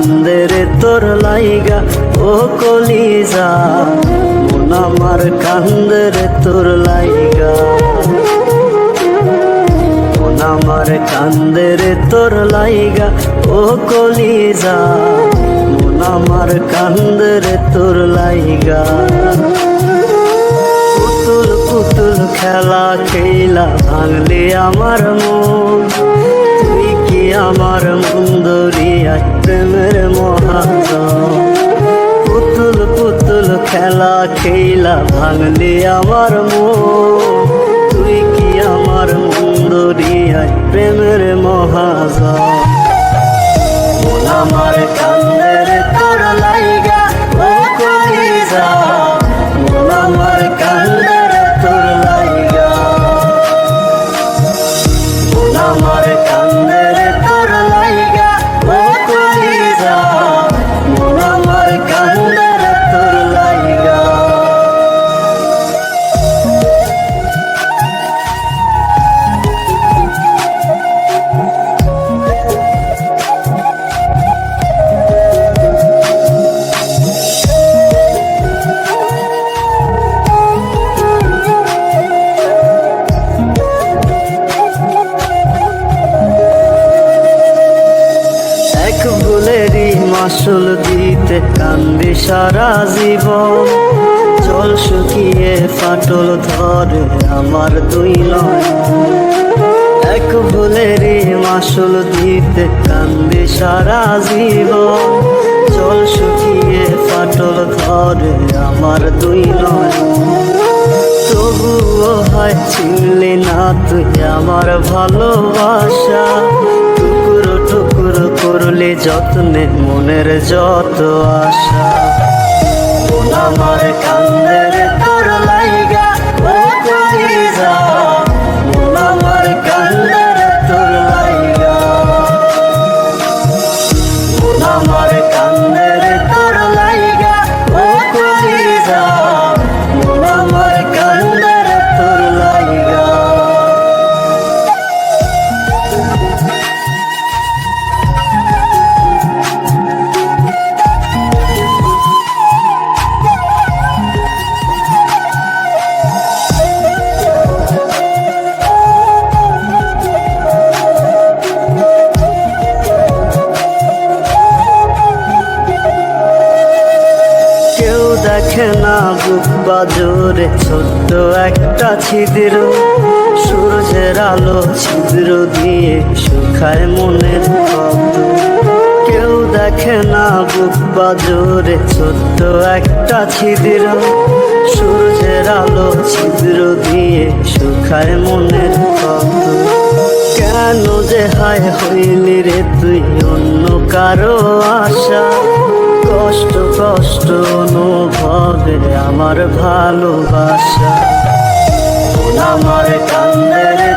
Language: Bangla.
কান্দে রে তোর লাইগা ও কলিজা, মন আমার কান্দে রে তোর লাইগা, মন আমার কান্দে রে তোর লাইগা ও কলিজা, মন আমার কান্দে রে তোর লাইগা। পুতুল পুতুল খেলা খেলা ভাঙলি আমার মন, তুই কি আমার মন দরিয়া প্রেমের মহাজন। পুতুল পুতুল খেলা খেলা ভাঙলি আমার মন, তুই কি আমার মন দরিয়া প্রেমের মহাজন। মন আমার কান্দে রে তোর লাইগা ও কলিজা, মন আমার কান্দে রে তোর লাইগা, মন আমার কান্দে রে তোর লাইগা ও কলিজা, মন আমার কান্দে রে তোর লাইগা। ভুলেরই মাসুল দিতে কান্দি সারা জীবন, জল শুকিয়ে ফাটল ধরে আমার দুই নয়ন। এক ভুলেরই মাসুল দিতে কান্দি সারা জীবন, জল শুকিয়ে ফাটল ধরে আমার দুই নয়ন। তবুও হয় চিনলি না তুই আমার ভালোবাসা, টুকরো টুকরো করলে যত্নে মনের যত আশা। মন আমার কান্দে রে তোর লাইগা ও কলিজা, মন আমার কান্দে রে তোর লাইগা, মন আমার কান্দে রে তোর লাইগা ও কলিজা, মন আমার কান্দে রে তোর লাইগা। দেখে না বুক বাজরে ছোট্ট একটা ছিদ্র, সূর্যের আলো ছিদ্র দিয়ে শুকায় মনের ক্ষত। কেউ দেখে না বুক বাজরে ছোট্ট একটা ছিদ্র, সূর্যের আলো ছিদ্র দিয়ে শুকায় মনের ক্ষত। কেন যে হায় হইলি রে তুই অন্য কারো আশা, কষ্ট কষ্ট অনুভবে আমার ভালোবাসা। মন আমার কান্দে রে